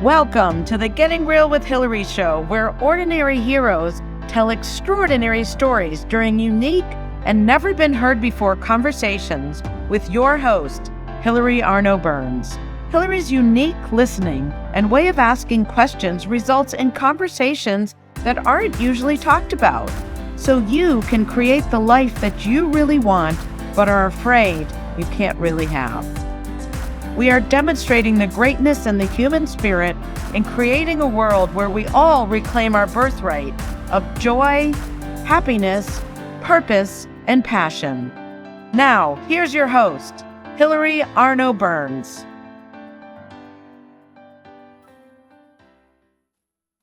Welcome to the Getting Real with Hilary show, where ordinary heroes tell extraordinary stories during unique and never been heard before conversations with your host, Hilary Burns. Hilary's unique listening and way of asking questions results in conversations that aren't usually talked about, so you can create the life that you really want but are afraid you can't really have. We are demonstrating the greatness in the human spirit and creating a world where we all reclaim our birthright of joy, happiness, purpose, and passion. Now, here's your host, Hilary Burns.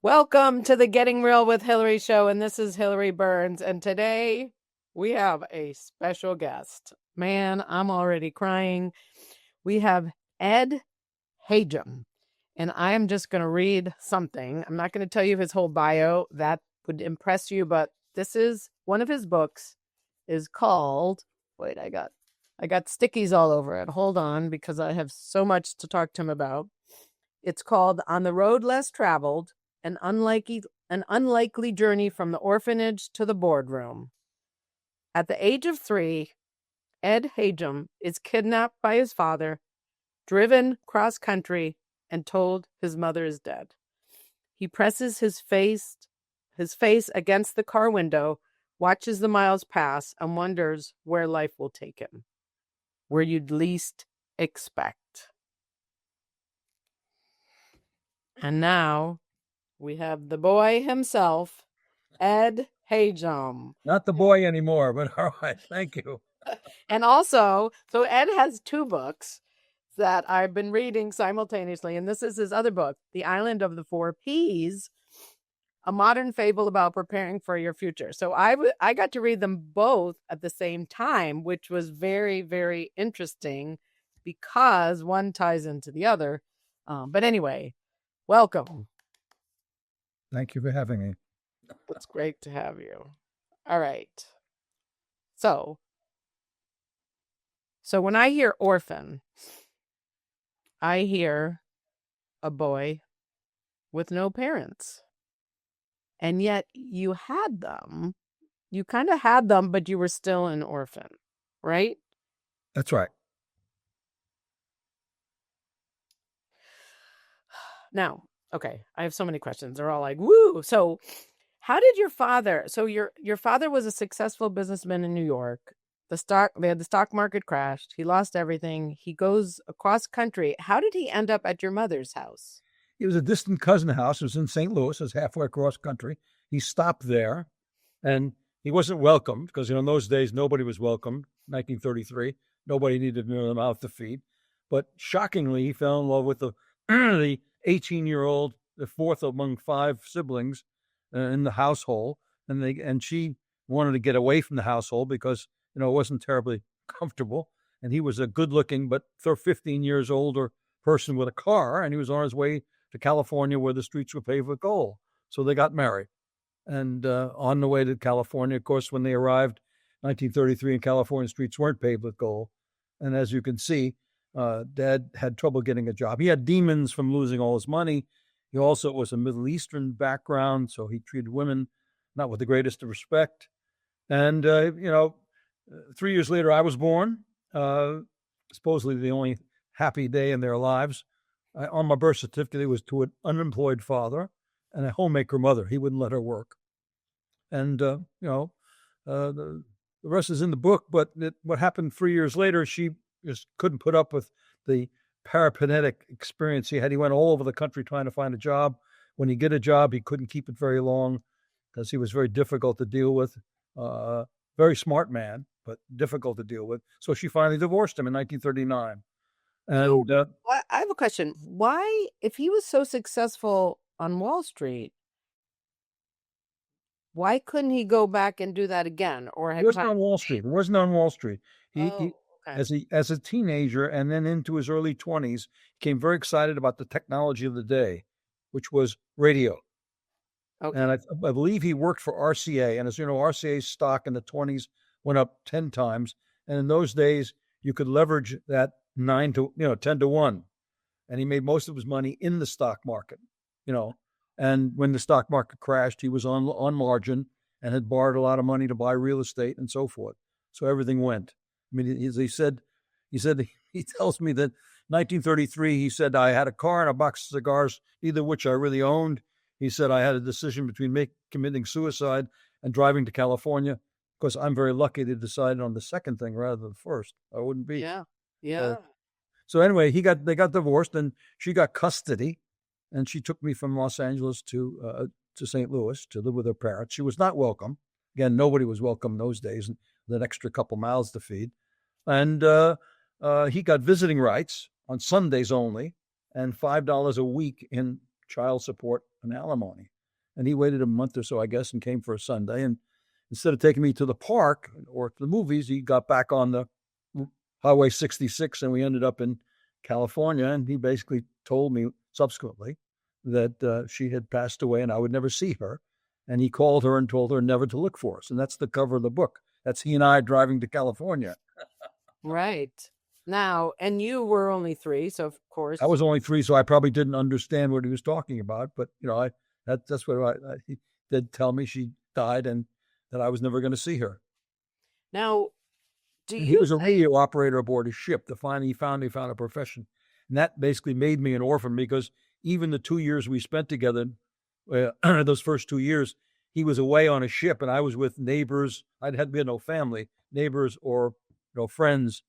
Welcome to the Getting Real with Hilary show, and this is Hilary Burns, and today we have a special guest. Man, I'm already crying. We have Ed Hajim, and I am just going to read something. I'm not going to tell you his whole bio. That would impress you, but this is one of his books is called, wait, I got stickies all over it. Hold on, because I have so much to talk to him about. It's called On the Road Less Traveled, an unlikely journey from the orphanage to the boardroom. At the age of 3, Ed Hajim is kidnapped by his father, driven cross-country, and told his mother is dead. He presses his face against the car window, watches the miles pass, and wonders where life will take him, where you'd least expect. And now we have the boy himself, Ed Hajim. Not the boy anymore, but all right, thank you. And also, so Ed has 2 books that I've been reading simultaneously, and this is his other book, The Island of the 4 Ps, a modern fable about preparing for your future. So I got to read them both at the same time, which was very, very interesting because one ties into the other. But anyway, welcome. Thank you for having me. It's great to have you. All right. So when I hear orphan, I hear a boy with no parents. And yet you had them. You kind of had them, but you were still an orphan, right? That's right. Now, okay, I have so many questions. They're all like, woo. So how did your father, so your father was a successful businessman in New York. They had the stock market crashed. He lost everything. He goes across country. How did he end up at your mother's house? It was a distant cousin house. It was in St. Louis. It was halfway across country. He stopped there, and he wasn't welcomed because, in those days, nobody was welcomed. 1933, nobody needed their mouth to feed. But shockingly, he fell in love with the 18-year-old, the fourth among 5 siblings in the household, and she wanted to get away from the household because it wasn't terribly comfortable. And he was a good-looking but 15 years older person with a car, and he was on his way to California where the streets were paved with gold. So they got married. And on the way to California, of course, when they arrived, 1933, in California, streets weren't paved with gold. And as you can see, Dad had trouble getting a job. He had demons from losing all his money. He also was a Middle Eastern background, so he treated women not with the greatest of respect. And, 3 years later, I was born, supposedly the only happy day in their lives. On my birth certificate, it was to an unemployed father and a homemaker mother. He wouldn't let her work. And, the rest is in the book. But what happened 3 years later, she just couldn't put up with the parapenetic experience he had. He went all over the country trying to find a job. When he get a job, he couldn't keep it very long because he was very difficult to deal with. Very smart man, but difficult to deal with. So she finally divorced him in 1939. And I have a question. Why, if he was so successful on Wall Street, why couldn't he go back and do that again? Or he wasn't on Wall Street. He wasn't on Wall Street. Okay. As a teenager and then into his early 20s, became very excited about the technology of the day, which was radio. Okay. And I believe he worked for RCA. And as you know, RCA's stock in the 20s went up 10 times. And in those days, you could leverage that 10 to 1. and he made most of his money in the stock market, And when the stock market crashed, he was on margin and had borrowed a lot of money to buy real estate and so forth. So everything went. I mean, as he tells me that 1933, he said, I had a car and a box of cigars, neither of which I really owned. He said, I had a decision between committing suicide and driving to California. Of course, I'm very lucky they decided on the second thing rather than the first. I wouldn't be. Yeah. So anyway, they got divorced, and she got custody, and she took me from Los Angeles to St. Louis to live with her parents. She was not welcome. Again, nobody was welcome in those days, and with an extra couple mouths to feed. And he got visiting rights on Sundays only, and $5 a week in child support and alimony. And he waited a month or so, I guess, and came for a Sunday. And instead of taking me to the park or to the movies, he got back on the Highway 66, and we ended up in California. And he basically told me subsequently that she had passed away and I would never see her. And he called her and told her never to look for us. And that's the cover of the book. That's he and I driving to California. Right. Now, and you were only 3, so of course. I was only 3, so I probably didn't understand what he was talking about. But, that's what he did tell me. She died and that I was never going to see her. Now, he was a radio operator aboard a ship. He found a profession. And that basically made me an orphan, because even the 2 years we spent together, those first 2 years, he was away on a ship and I was with neighbors. I had been no family, neighbors or friends'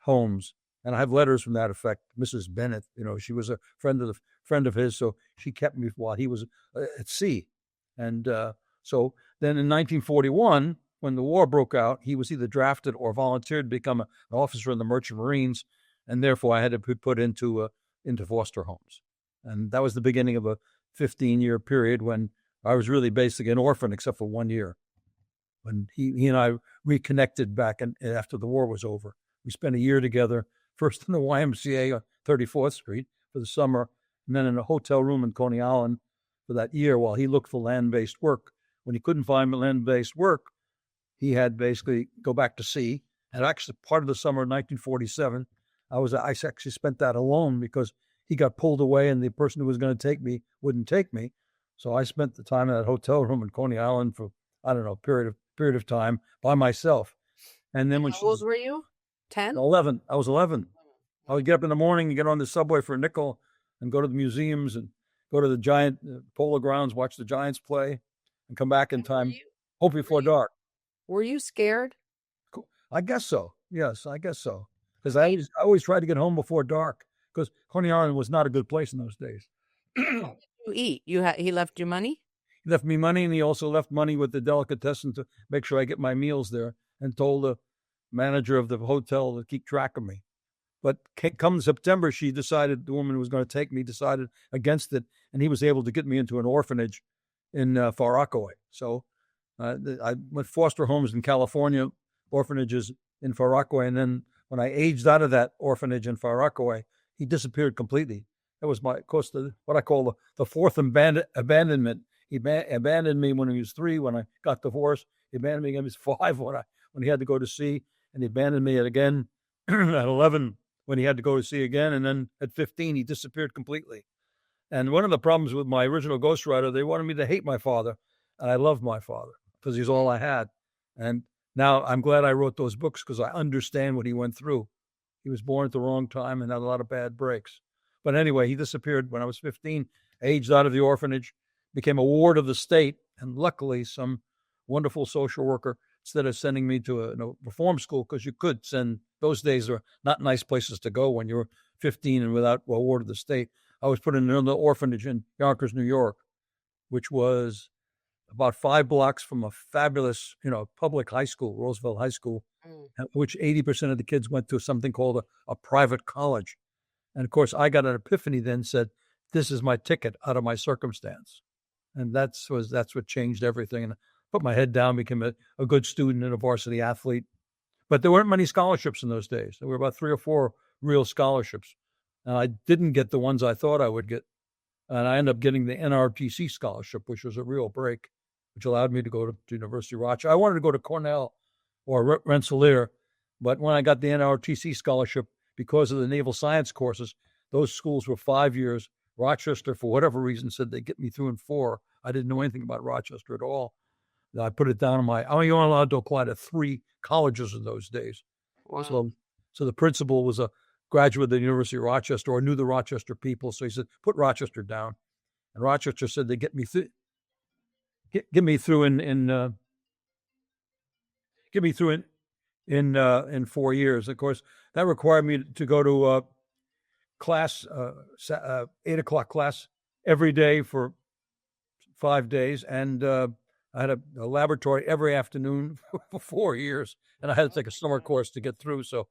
homes. And I have letters from that effect. Mrs. Bennett, she was a friend of his, so she kept me while he was at sea. And so then in 1941, when the war broke out, he was either drafted or volunteered to become an officer in the Merchant Marines, and therefore I had to be put into foster homes. And that was the beginning of a 15-year period when I was really basically an orphan, except for 1 year, when he and I reconnected back after the war was over. We spent a year together, first in the YMCA on 34th Street for the summer, and then in a hotel room in Coney Island for that year while he looked for land-based work. When he couldn't find land-based work, he had basically go back to sea. And actually, part of the summer of 1947, I actually spent that alone because he got pulled away and the person who was going to take me wouldn't take me. So I spent the time in that hotel room in Coney Island for, I don't know, period of time by myself. And then How old were you? 10? 11. I was 11. I would get up in the morning and get on the subway for a nickel and go to the museums and go to the giant polo grounds, watch the Giants play, and come back in time, hope before dark. Were you scared? I guess so. Yes, I guess so. Because I always tried to get home before dark, because Coney Island was not a good place in those days. What did you eat? He left you money? He left me money, and he also left money with the delicatessen to make sure I get my meals there, and told the manager of the hotel to keep track of me. But come September, the woman who was going to take me decided against it, and he was able to get me into an orphanage in Far Rockaway. So I went foster homes in California, orphanages in Far Rockaway, and then when I aged out of that orphanage in Far Rockaway, he disappeared completely. That was what I call the fourth abandonment. He abandoned me when he was 3. When I got divorced, he abandoned me when he was 5. When he had to go to sea, and he abandoned me again at 11 when he had to go to sea again, and then at 15 he disappeared completely. And one of the problems with my original ghostwriter, they wanted me to hate my father, and I loved my father because he's all I had. And now I'm glad I wrote those books because I understand what he went through. He was born at the wrong time and had a lot of bad breaks. But anyway, he disappeared when I was 15, aged out of the orphanage, became a ward of the state, and luckily some wonderful social worker, instead of sending me to a reform school, because you could send, those days are not nice places to go when you're 15 and without a ward of the state. I was put in an orphanage in Yonkers, New York, which was about 5 blocks from a fabulous, public high school, Roosevelt High School, which 80% of the kids went to something called a private college. And of course, I got an epiphany then, said, this is my ticket out of my circumstance. And that's what changed everything. And I put my head down, became a good student and a varsity athlete. But there weren't many scholarships in those days. There were about 3 or 4 real scholarships. And I didn't get the ones I thought I would get. And I ended up getting the NROTC scholarship, which was a real break, which allowed me to go to University of Rochester. I wanted to go to Cornell or Rensselaer, but when I got the NROTC scholarship, because of the naval science courses, those schools were 5 years. Rochester, for whatever reason, said they'd get me through in 4. I didn't know anything about Rochester at all. I put it down on I only allowed to apply to 3 colleges in those days. Wow. So the principal was a graduate of the University of Rochester, or knew the Rochester people. So he said, put Rochester down. And Rochester said they get me through. Get me through in 4 years. Of course, that required me to go to class, 8:00 class every day for 5 days, and I had a laboratory every afternoon for 4 years, and I had to take a summer course to get through. So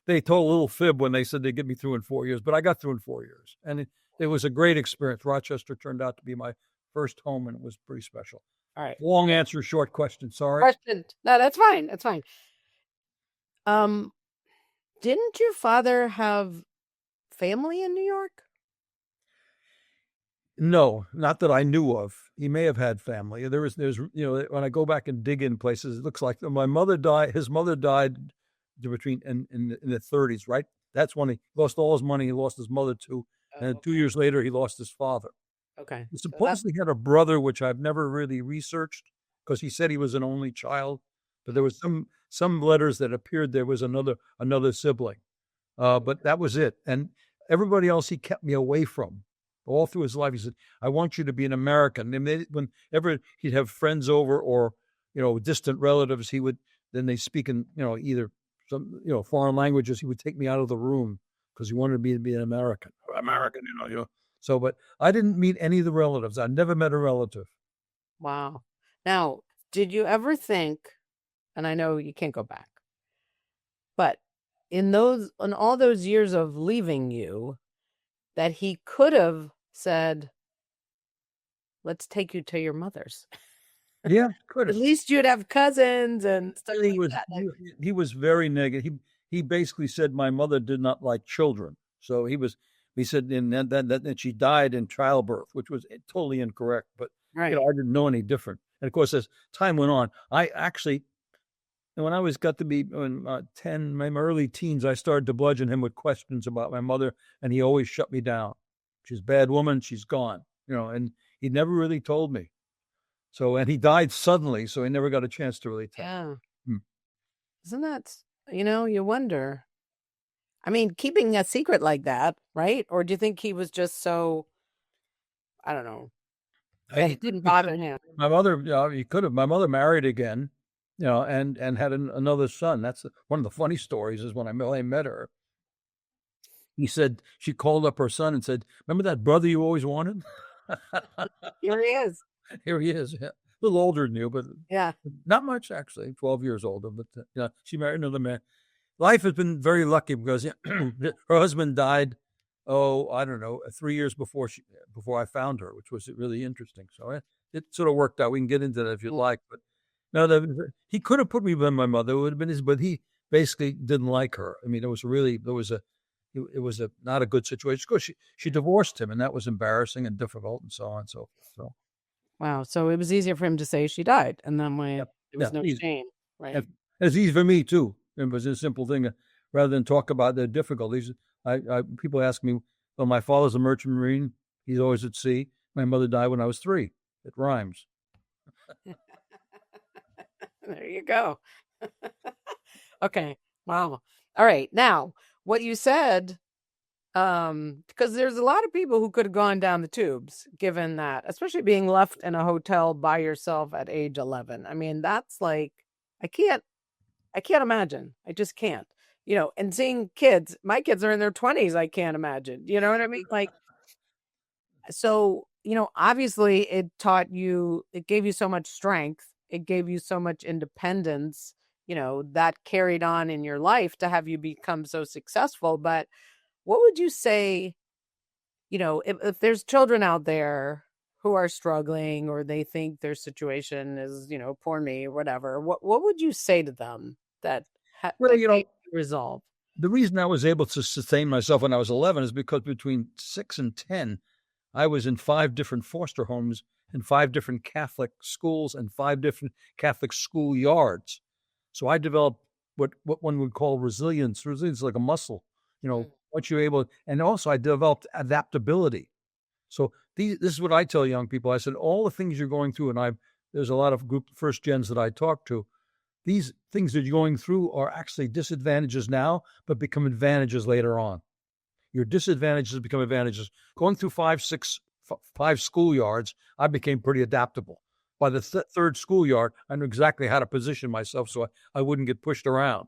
they told a little fib when they said they'd get me through in 4 years, but I got through in 4 years, and it was a great experience. Rochester turned out to be my first home, and it was pretty special. All right. Long answer, short question. Sorry. Question. No, that's fine. That's fine. Didn't your father have family in New York? No, not that I knew of. He may have had family. There's when I go back and dig in places, it looks like my mother died. His mother died between in the 30s, right? That's when he lost all his money. He lost his mother too, and 2 years later, he lost his father. Okay. He supposedly had a brother, which I've never really researched, because he said he was an only child. But there was some letters that appeared there was another sibling, but that was it. And everybody else he kept me away from. All through his life, he said, "I want you to be an American." And whenever he'd have friends over or distant relatives, then they speak in either some foreign languages. He would take me out of the room because he wanted me to be an American. So, but I didn't meet any of the relatives. I never met a relative. Wow. Now, did you ever think, and I know you can't go back, but in all those years of leaving you, that he could have said, "Let's take you to your mother's." Yeah, could have. At least you'd have cousins and stuff like that. He was very negative. He basically said my mother did not like children. So he said that she died in childbirth, which was totally incorrect. But Right. I didn't know any different. And of course, as time went on, I actually, when I got to be 10, my early teens, I started to bludgeon him with questions about my mother, and he always shut me down. She's a bad woman. She's gone. And he never really told me. So, and he died suddenly, so he never got a chance to really tell. Yeah. Isn't that, you wonder. I mean, keeping a secret like that, right? Or do you think he was just so, I don't know, it didn't bother him? My mother, he could have. My mother married again, and had another son. That's one of the funny stories is when I met her. He said, she called up her son and said, "Remember that brother you always wanted?" Here he is. Here he is. Yeah. A little older than you, but Yeah. not much actually. 12 years older, but she married another man. Life has been very lucky because her husband died. I don't know, 3 years before I found her, which was really interesting. So it sort of worked out. We can get into that if you'd like, but no, he could have put me with my mother. It would have been his, but he basically didn't like her. I mean, it was not a good situation. Of course, she divorced him, and that was embarrassing and difficult, and so on. So. Wow. So it was easier for him to say she died, and then there was no shame, right? It's easy for me too. It was a simple thing, rather than talk about the difficulties. People ask me, "Well, my father's a merchant marine. He's always at sea. My mother died when I was 3. It rhymes." There you go. Okay. Wow. All right. Now, what you said, because there's a lot of people who could have gone down the tubes, given that, especially being left in a hotel by yourself at age 11. I mean, that's like, I can't imagine. I just can't, and seeing kids, my kids are in their 20s. I can't imagine, you know what I mean? Like, so, obviously it gave you so much strength. It gave you so much independence, that carried on in your life to have you become so successful. But what would you say, if there's children out there who are struggling or they think their situation is, poor me or whatever, what would you say to them that resolve? The reason I was able to sustain myself when I was 11 is because between 6 and 10, I was in 5 different foster homes and 5 different Catholic schools and 5 different Catholic schoolyards. So I developed what one would call resilience. Resilience is like a muscle. Once you're able, and also I developed adaptability. So this is what I tell young people. I said, all the things you're going through, and there's a lot of group first gens that I talk to. These things that you're going through are actually disadvantages now, but become advantages later on. Your disadvantages become advantages. Going through five schoolyards, I became pretty adaptable. By the third schoolyard, I knew exactly how to position myself so I wouldn't get pushed around.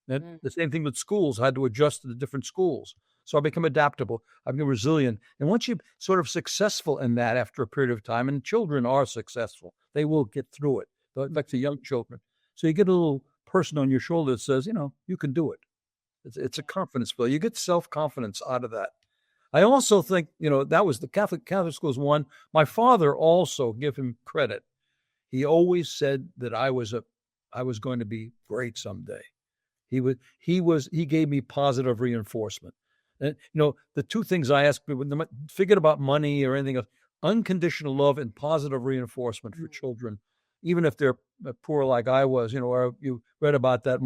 And the same thing with schools. I had to adjust to the different schools. So I become adaptable. I become resilient. And once you're sort of successful in that after a period of time, and children are successful, they will get through it, like the young children. So you get a little person on your shoulder that says, you can do it. It's a confidence builder. You get self-confidence out of that. I also think, that was the Catholic schools one. My father also, give him credit. He always said that I was going to be great someday. He gave me positive reinforcement. And, the two things I ask people, forget about money or anything else, unconditional love and positive reinforcement for children, even if they're poor like I was, or you read about that.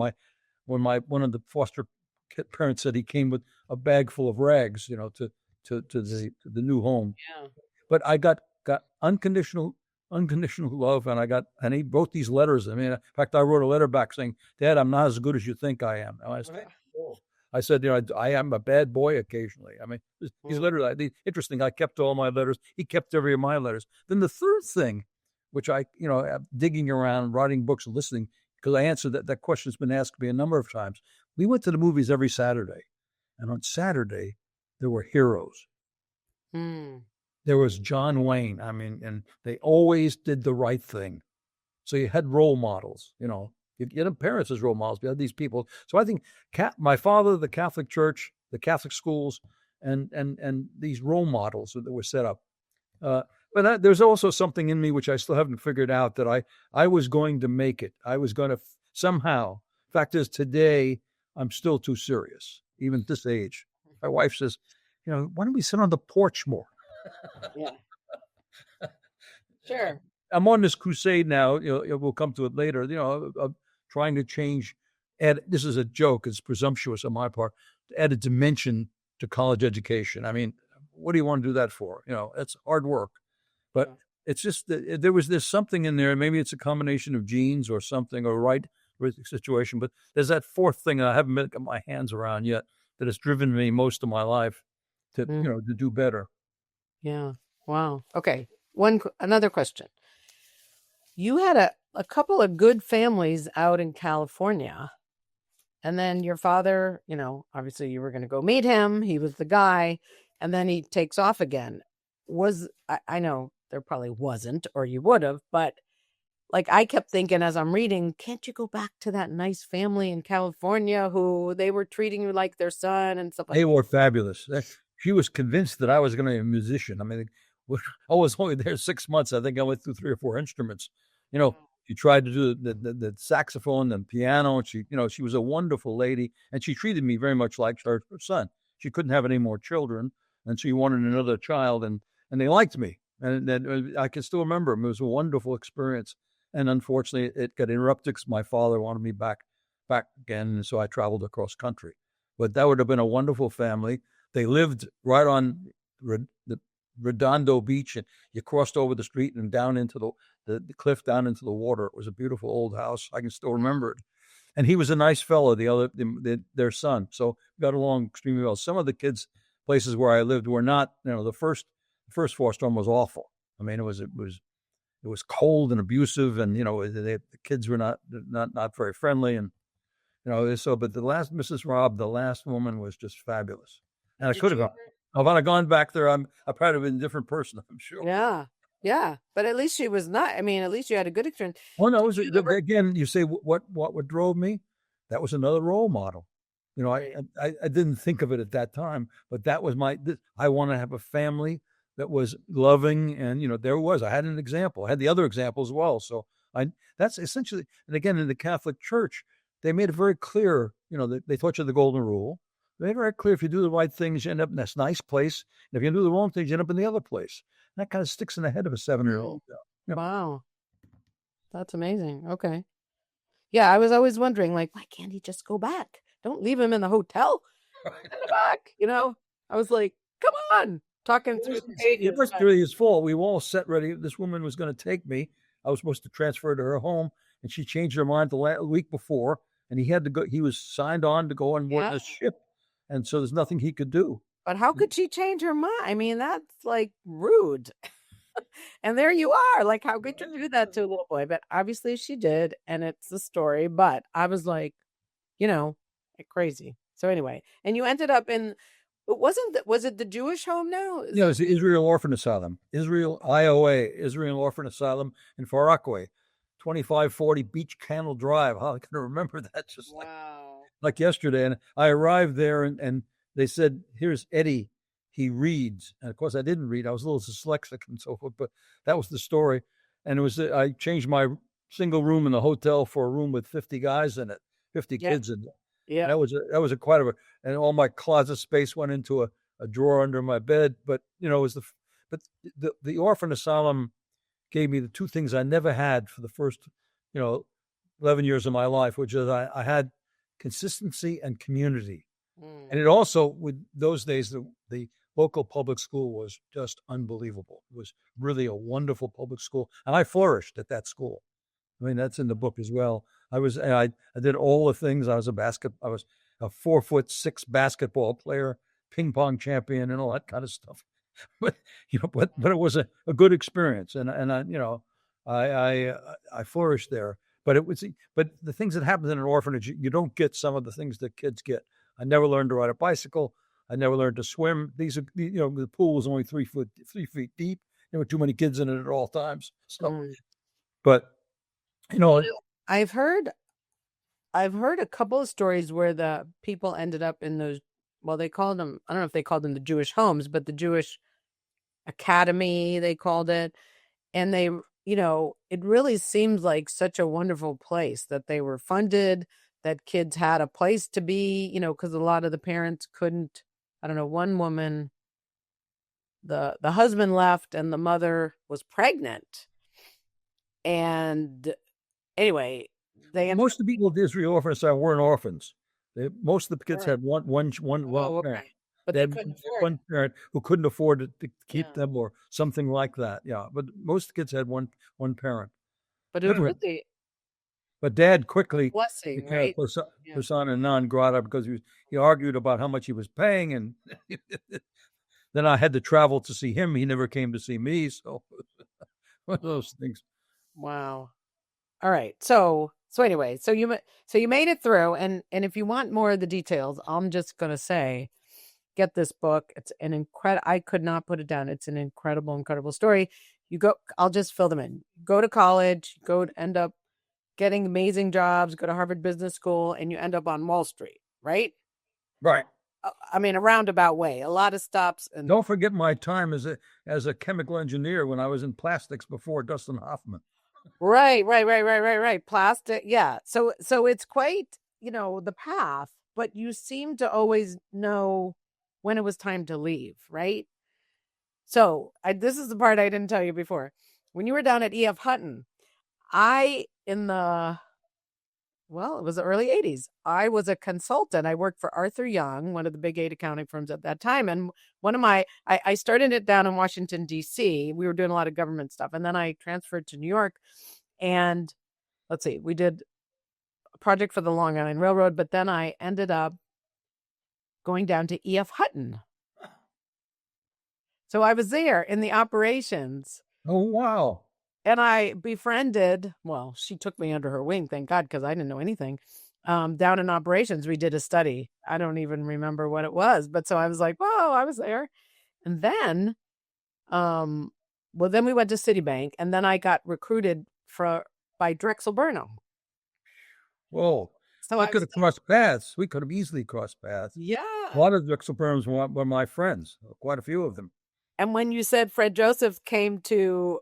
When one of the foster parents said he came with a bag full of rags, to the new home. Yeah. But I got unconditional love, and he wrote these letters. I mean, in fact, I wrote a letter back saying, "Dad, I'm not as good as you think I am." I said, I am a bad boy occasionally. I mean, these letters, interesting. I kept all my letters. He kept every of my letters. Then the third thing, which I, digging around, writing books and listening, because I answered that question's been asked me a number of times. We went to the movies every Saturday, and on Saturday there were heroes. There was John Wayne. I mean, and they always did the right thing. So you had role models, You had parents as role models. You had these people. So I think my father, the Catholic Church, the Catholic schools, and these role models that were set up. But there's also something in me which I still haven't figured out, that I was going to make it. I was going to somehow. Fact is, today I'm still too serious, even at this age. My wife says, why don't we sit on the porch more? Yeah. Sure. I'm on this crusade now. We'll come to it later. Of trying to change. This is a joke. It's presumptuous on my part to add a dimension to college education. I mean, what do you want to do that for? It's hard work, but it's just that there's something in there. Maybe it's a combination of genes or something, or right situation. But there's that fourth thing I haven't got my hands around yet that has driven me most of my life to to do better. Yeah. Wow. Okay. Another question. You had a couple of good families out in California, and then your father, obviously you were going to go meet him. He was the guy, and then he takes off again. I know there probably wasn't, or you would have, but like I kept thinking as I'm reading, can't you go back to that nice family in California who they were treating you like their son and stuff like that? They were fabulous. She was convinced that I was going to be a musician. I mean, I was only there 6 months. I think I went through 3 or 4 instruments. She tried to do the saxophone and piano. And she was a wonderful lady, and she treated me very much like her son. She couldn't have any more children, and she wanted another child, and they liked me. And I can still remember it. It was a wonderful experience. And unfortunately, it got interrupted because my father wanted me back again, and so I traveled across country. But that would have been a wonderful family. They lived right on the Redondo Beach, and you crossed over the street and down into the cliff, down into the water. It was a beautiful old house. I can still remember it. And he was a nice fellow, their son. So we got along extremely well. Some of the kids' places where I lived were not, the first foster home was awful. I mean, it was cold and abusive, and the kids were not very friendly, and but the last Mrs. Robb, the last woman, was just fabulous. And I could have gone. If I'd have gone back there, I'd probably been a different person, I'm sure. Yeah. Yeah. But at least she was not. I mean, at least you had a good experience. Oh, no. Again, you say what drove me? That was another role model. I didn't think of it at that time, but that was I want to have a family that was loving. And, I had an example. I had the other example as well. So that's essentially, and again, in the Catholic Church, they made it very clear, they taught you the golden rule. They made it very clear, if you do the right things, you end up in this nice place. And if you do the wrong things, you end up in the other place. And that kind of sticks in the head of a 7-year-old. Wow. That's amazing. Okay. Yeah, I was always wondering, why can't he just go back? Don't leave him in the hotel. in the back, I was like, come on, talking through the It pages. wasn't really his fault. We were all set ready. This woman was going to take me. I was supposed to transfer to her home, and she changed her mind the week before, and he had to go. He was signed on to go on board Yeah. the ship, and so there's nothing he could do. But how could she change her mind? I mean, that's like rude. And there you are. Like, how could you do that to a little boy? But obviously she did, and it's the story. But I was like, like crazy. So anyway, and you ended up in, was it the Jewish home now? Yeah, it's the Israel Orphan Asylum, Israel IOA, Israel Orphan Asylum in Far Rockaway, 2540 Beach Candle Drive. How I can remember that just like yesterday. And I arrived there, and they said, "Here's Eddie. He reads." And of course, I didn't read. I was a little dyslexic and so forth. But that was the story. And it was I changed my single room in the hotel for a room with 50 guys in it, 50 kids in it. Yeah, that was a quite a, and all my closet space went into a drawer under my bed. But it was the orphan asylum gave me the two things I never had for the first 11 years of my life, which is I had consistency and community. And it also, with those days, the local public school was just unbelievable. It was really a wonderful public school, and I flourished at that school. I mean, that's in the book as well. I did all the things. I was a 4'6" basketball player, ping pong champion, and all that kind of stuff. But but it was a good experience, and I flourished there. But the things that happen in an orphanage, you don't get some of the things that kids get. I never learned to ride a bicycle. I never learned to swim. The pool was only 3 feet deep. There were too many kids in it at all times. So, but I've heard a couple of stories where the people ended up in those. Well, they called them. I don't know if they called them the Jewish homes, but the Jewish academy they called it, and they. It really seems like such a wonderful place that they were funded, that kids had a place to be, because a lot of the parents couldn't. I don't know, one woman, the husband left and the mother was pregnant. And anyway, most of the people at Israel Orphan Asylum weren't orphans. Most of the kids had one parent. But they couldn't afford one parent who couldn't afford to keep them or something like that. Yeah, but most kids had one parent. But it was really, but Dad quickly blessing, became right? a persona non grata because he argued about how much he was paying, and then I had to travel to see him. He never came to see me, so one of those things. Wow. All right. So anyway, so you made it through, and if you want more of the details, I'm just gonna say, get this book. It's an incredible. I could not put it down. It's an incredible story. I'll just fill them in. Go to college. End up getting amazing jobs. Go to Harvard Business School, and you end up on Wall Street, right? Right. I mean, a roundabout way. A lot of stops. And don't forget my time as a chemical engineer when I was in plastics before Dustin Hoffman. Right. Plastic. Yeah. So it's quite, the path, but you seem to always know when it was time to leave, right? So this is the part I didn't tell you before. When you were down at EF Hutton, it was the early 80s. I was a consultant. I worked for Arthur Young, one of the big 8 accounting firms at that time. And I started it down in Washington, D.C. We were doing a lot of government stuff. And then I transferred to New York. And let's see, we did a project for the Long Island Railroad. But then I ended up going down to EF Hutton. So I was there in the operations. Oh, wow. And I befriended, she took me under her wing, thank God, because I didn't know anything. Down in operations, we did a study. I don't even remember what it was. But so I was like, whoa, I was there. And then, then we went to Citibank, and then I got recruited by Drexel Burnham. Whoa. So I could have crossed paths. We could have easily crossed paths. Yeah. A lot of Drexel Burnhams were my friends, quite a few of them. And when you said Fred Joseph came to...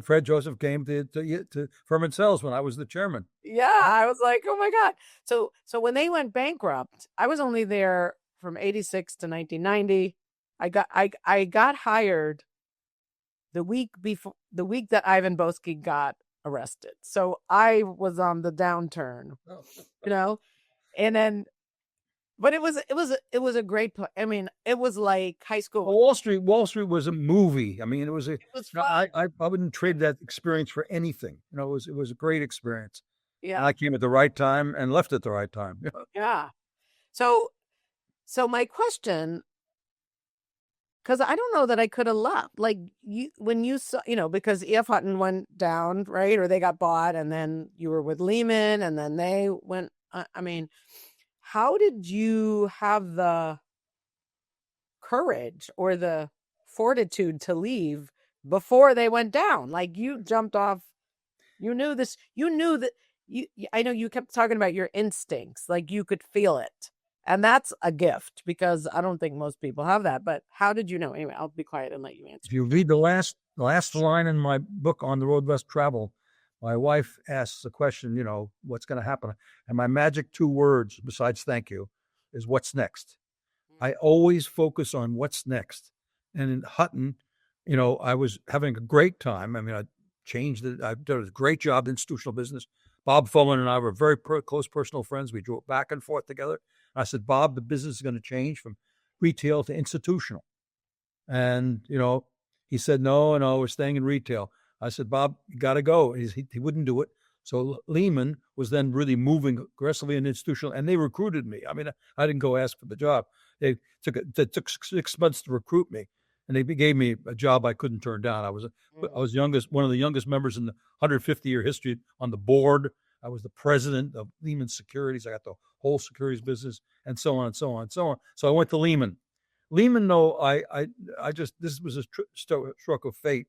Fred Joseph came to Furman Cells when I was the chairman. Yeah, I was like, oh my God. So when they went bankrupt, I was only there from 86 to 1990. I got hired the week that Ivan Boesky got arrested. So I was on the downturn, and then But it was a great I mean, it was like high school. Well, Wall Street was a movie. I mean, it was a. It was No, fun. I wouldn't trade that experience for anything. It was a great experience, and Yeah. I came at the right time and left at the right time. Yeah. So my question, because I don't know that I could have left. Like you, when you saw, because EF Hutton went down, right? Or they got bought, and then you were with Lehman, and then they went. I mean, how did you have the courage or the fortitude to leave before they went down? Like you jumped off. You knew this. You knew that. I know you kept talking about your instincts, like you could feel it. And that's a gift because I don't think most people have that. But how did you know? Anyway, I'll be quiet and let you answer. If you read the last line in my book On the Road Less Travel, my wife asks the question, what's going to happen? And my magic 2 words, besides thank you, is what's next. I always focus on what's next. And in Hutton, I was having a great time. I mean, I changed it. I did a great job in institutional business. Bob Fullman and I were very close personal friends. We drove back and forth together. I said, Bob, the business is going to change from retail to institutional. And, he said, no, we're staying in retail. I said, Bob, you got to go. He wouldn't do it. So Lehman was then really moving aggressively in institutional, and they recruited me. I mean, I didn't go ask for the job. They took 6 months to recruit me, and they gave me a job I couldn't turn down. I was one of the youngest members in the 150-year history on the board. I was the president of Lehman Securities. I got the whole securities business, and so on and so on and so on. So I went to Lehman. Lehman, no, this was a stroke of fate.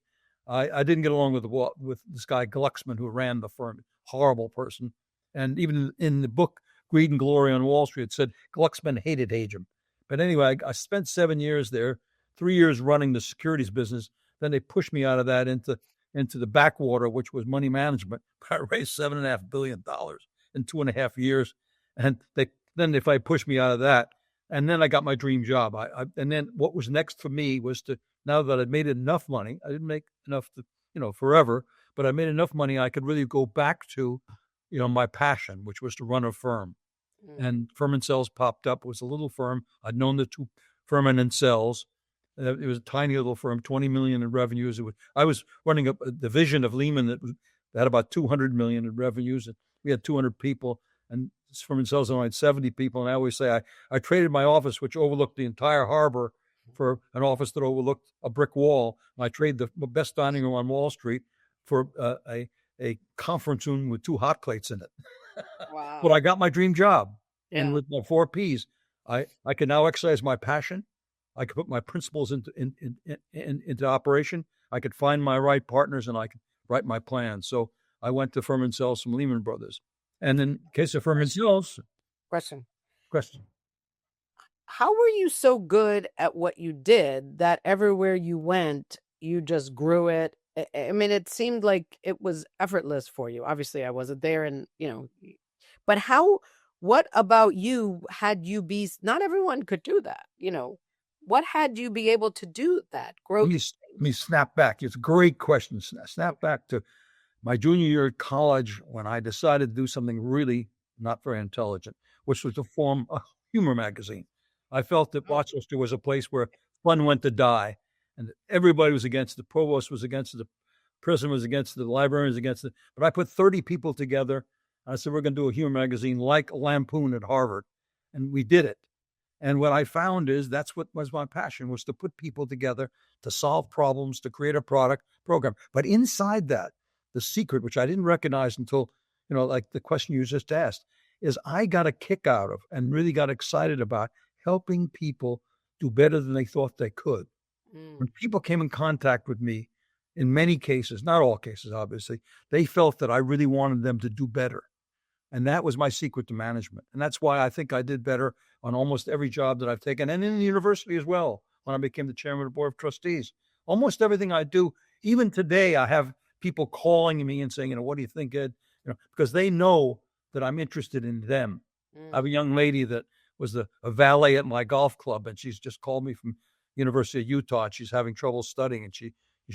I didn't get along with this guy Glucksman who ran the firm. Horrible person. And even in the book Greed and Glory on Wall Street, it said Glucksman hated Hajim. But anyway, I spent 7 years there, 3 years running the securities business. Then they pushed me out of that into the backwater, which was money management. I raised $7.5 billion in 2.5 years. And then if I pushed me out of that, and then I got my dream job. And then what was next for me was to, now that I'd made enough money, I didn't make enough to, forever, but I made enough money I could really go back to, my passion, which was to run a firm. And Furman Cells popped up. It was a little firm. I'd known the 2 Furman and Cells. It was a tiny little firm, 20 million in revenues. I was running a division of Lehman that had about 200 million in revenues. And we had 200 people, and Furman Cells only had 70 people. And I always say I traded my office, which overlooked the entire harbor, for an office that overlooked a brick wall. And I traded the best dining room on Wall Street for a conference room with 2 hot plates in it. Wow. But I got my dream job. Yeah. And with my 4 Ps, I can now exercise my passion. I could put my principles into operation. I could find my right partners, and I could write my plans. So I went to Furman Cells from Lehman Brothers. And in case of Furman Cells. Question. How were you so good at what you did that everywhere you went, you just grew it? I mean, it seemed like it was effortless for you. Obviously, I wasn't there, and but what about you had you be? Not everyone could do that. What had you be able to do that growth? Let me snap back. It's a great question. Snap back to my junior year at college when I decided to do something really not very intelligent, which was to form a humor magazine. I felt that Rochester was a place where fun went to die, and everybody was against it. The provost was against it. The president was against it. The librarian was against it. But I put 30 people together. And I said, we're going to do a humor magazine like Lampoon at Harvard. And we did it. And what I found is that's what was my passion, was to put people together to solve problems, to create a program. But inside that, the secret, which I didn't recognize until, like the question you just asked, is I got a kick out of and really got excited about helping people do better than they thought they could. When people came in contact with me, in many cases, not all cases, obviously, they felt that I really wanted them to do better. And that was my secret to management. And that's why I think I did better on almost every job that I've taken, and in the university as well, when I became the chairman of the board of trustees. Almost everything I do, even today, I have people calling me and saying, what do you think, Ed? Because they know that I'm interested in them. I have a young lady that was a valet at my golf club, and she's just called me from University of Utah, and she's having trouble studying, and she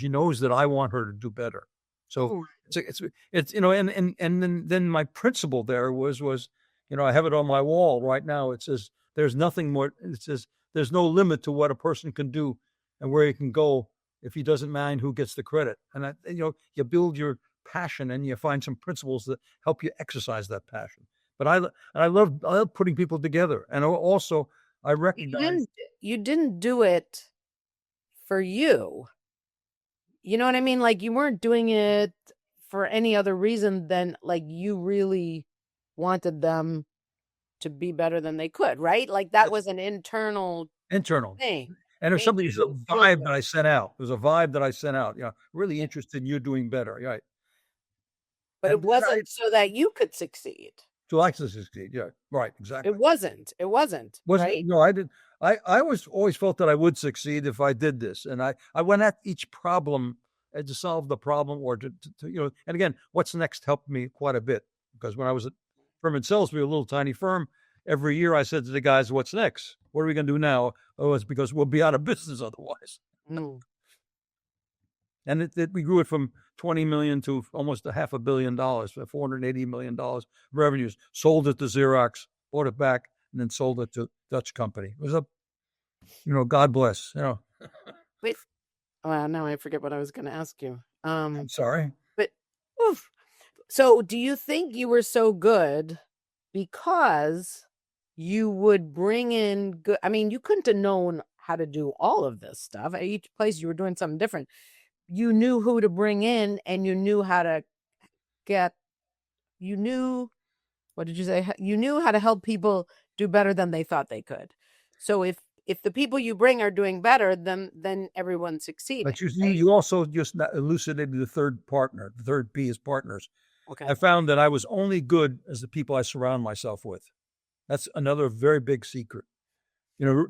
knows that I want her to do better. So it's and then my principle there was I have it on my wall right now. It says there's nothing more. It says there's no limit to what a person can do and where he can go if he doesn't mind who gets the credit. And you build your passion and you find some principles that help you exercise that passion. But I love putting people together. And also I recognize you didn't do it for you. You know what I mean? Like, you weren't doing it for any other reason than, like, you really wanted them to be better than they could, right? Like, that was an internal thing. And there's something, it's a vibe that I sent out. There's a vibe that I sent out. Really interested in you doing better. Right. But it wasn't so that you could succeed. To like to succeed. Yeah. Right. Exactly. It wasn't. Right? No, I didn't. I always felt that I would succeed if I did this. And I went at each problem to solve the problem, or to and again, what's next helped me quite a bit, because when I was at firm in Salisbury, a little tiny firm, every year I said to the guys, what's next? What are we going to do now? Oh, it's because we'll be out of business otherwise. Mm. And we grew it from 20 million to almost $500 million, $480 million revenues, sold it to Xerox, bought it back, and then sold it to a Dutch company. It was God bless, Wait. Well, now I forget what I was going to ask you. I'm sorry. But, oof. So do you think you were so good because you would bring in good, I mean, you couldn't have known how to do all of this stuff. At each place you were doing something different. You knew who to bring in, and you knew how to what did you say? You knew how to help people do better than they thought they could. So if the people you bring are doing better, then everyone's succeeding. But you also just elucidated the third partner. The third P is partners. Okay. I found that I was only good as the people I surround myself with. That's another very big secret.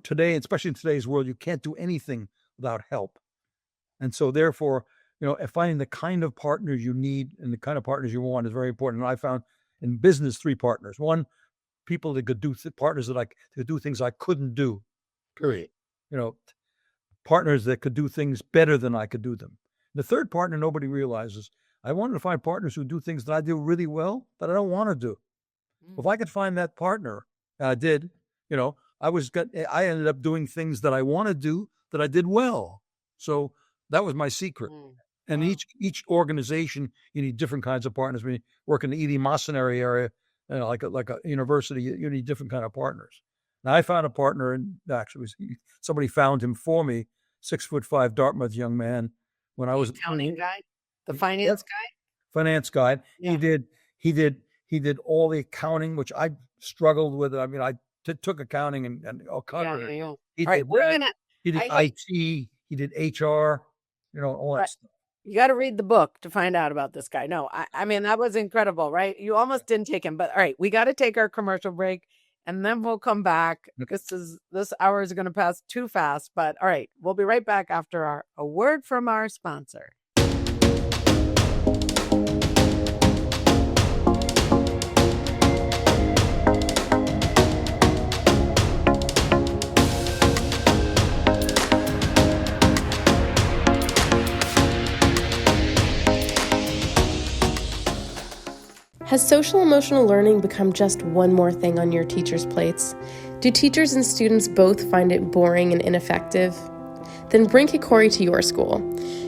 Today, especially in today's world, you can't do anything without help. And so therefore, finding the kind of partners you need and the kind of partners you want is very important. And I found in business 3 partners. One, people that could do partners that could do things I couldn't do, period. Partners that could do things better than I could do them. The third partner nobody realizes. I wanted to find partners who do things that I do really well that I don't want to do. If I could find that partner, and I did, I ended up doing things that I want to do that I did well. So that was my secret. And wow. each organization, you need different kinds of partners. When you work in the E.D. Masonary area, like a university, you need different kind of partners. Now I found a partner, and actually somebody found him for me, 6'5" Dartmouth young man. When I was accounting guy, the finance guy, finance guy. Yeah. He did all the accounting, which I struggled with. I mean, I took accounting and all kinds of it. All right, He did IT. He did HR. All that stuff. You got to read the book to find out about this guy. No, I mean, that was incredible, right? You almost didn't take him, but all right, we got to take our commercial break, and then we'll come back. This hour is going to pass too fast, but all right, we'll be right back after a word from our sponsor. Has social-emotional learning become just one more thing on your teachers' plates? Do teachers and students both find it boring and ineffective? Then bring Kikori to your school.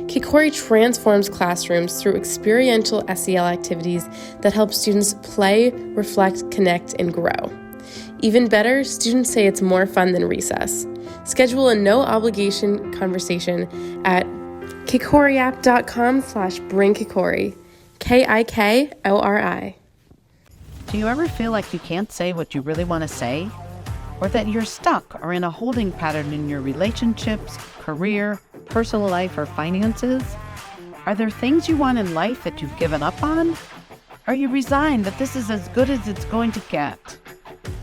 Kikori transforms classrooms through experiential SEL activities that help students play, reflect, connect, and grow. Even better, students say it's more fun than recess. Schedule a no-obligation conversation at kikoriapp.com/bringkikori. Kikori. Do you ever feel like you can't say what you really want to say? Or that you're stuck or in a holding pattern in your relationships, career, personal life, or finances? Are there things you want in life that you've given up on? Are you resigned that this is as good as it's going to get?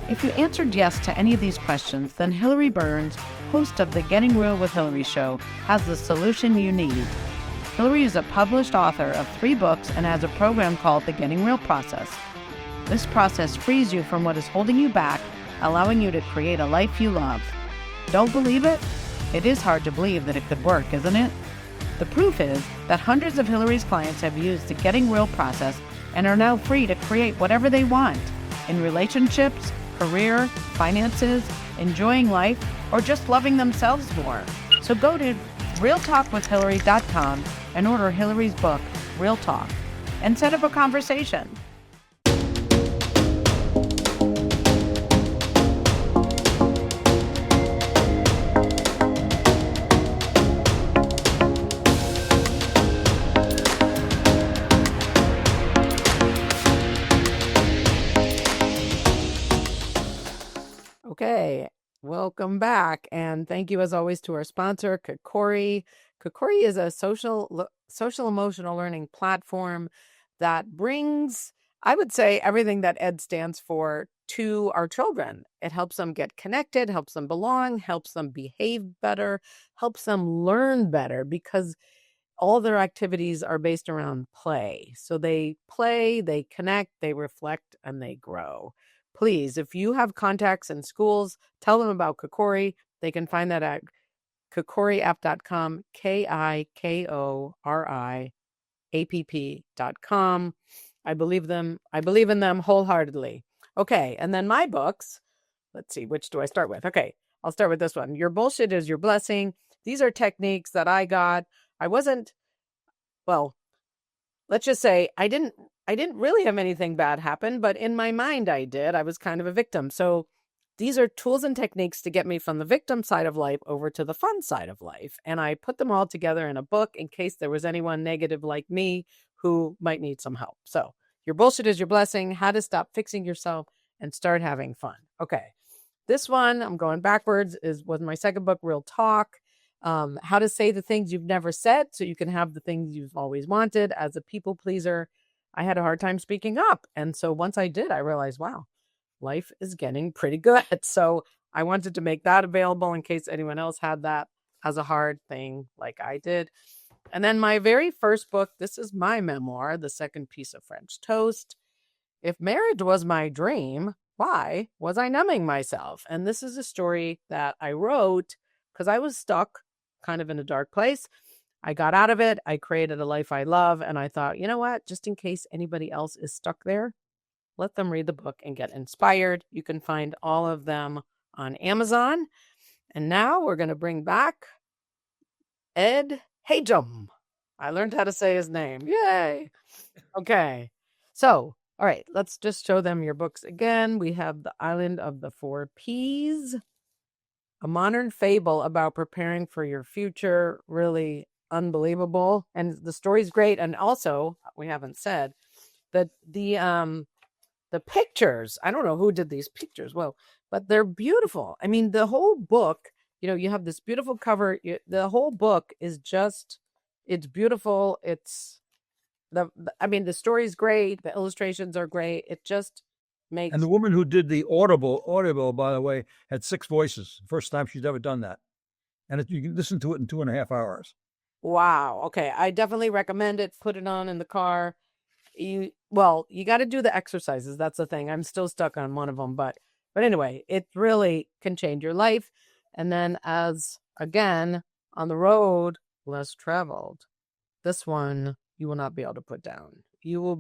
If you answered yes to any of these questions, then Hilary Burns, host of the Getting Real with Hilary show, has the solution you need. Hilary is a published author of 3 books and has a program called the Getting Real Process. This process frees you from what is holding you back, allowing you to create a life you love. Don't believe it? It is hard to believe that it could work, isn't it? The proof is that hundreds of Hilary's clients have used the Getting Real process and are now free to create whatever they want in relationships, career, finances, enjoying life, or just loving themselves more. So go to realtalkwithhilary.com and order Hilary's book, Real Talk, and set up a conversation. Okay, welcome back, and thank you as always to our sponsor, Kokori. Kokori is a social emotional learning platform that brings, I would say, everything that ED stands for to our children. It helps them get connected, helps them belong, helps them behave better, helps them learn better, because all their activities are based around play. So they play, they connect, they reflect, and they grow. Please, if you have contacts in schools, tell them about Kokori. They can find that at kokoriapp.com, KIKORIAPP.com. I believe in them wholeheartedly. Okay, and then my books. Let's see, which do I start with? Okay, I'll start with this one. Your Bullshit is Your Blessing. These are techniques that I got. Let's just say I didn't really have anything bad happen, but in my mind I did. I was kind of a victim. So these are tools and techniques to get me from the victim side of life over to the fun side of life. And I put them all together in a book in case there was anyone negative like me who might need some help. So Your Bullshit is Your Blessing, How to Stop Fixing Yourself and Start Having Fun. Okay. This one, I'm going backwards, was my second book, Real Talk. How to say the things you've never said so you can have the things you've always wanted. As a people pleaser, I had a hard time speaking up. And so once I did, I realized, wow, life is getting pretty good. So I wanted to make that available in case anyone else had that as a hard thing like I did. And then my very first book, this is my memoir, The Second Piece of French Toast. If marriage was my dream, why was I numbing myself? And this is a story that I wrote because I was stuck kind of in a dark place. I got out of it. I created a life I love. And I thought, you know what? Just in case anybody else is stuck there, let them read the book and get inspired. You can find all of them on Amazon. And now we're going to bring back Ed Hajim. I learned how to say his name. Yay. Okay. So, all right, let's just show them your books again. We have The Island of the Four Ps, a modern fable about preparing for your future. Really unbelievable. And the story's great. And also, we haven't said that the pictures, I don't know who did these pictures, well, but they're beautiful. I mean, the whole book, you have this beautiful cover. The whole book is just, it's beautiful. The story's great. The illustrations are great. It just makes. And the woman who did the audible, by the way, had 6 voices. First time she's ever done that. And you can listen to it in 2.5 hours. Wow. Okay. I definitely recommend it. Put it on in the car. You got to do the exercises. That's the thing. I'm still stuck on one of them, but anyway, it really can change your life. And then again, on the road, less traveled. This one you will not be able to put down. You'll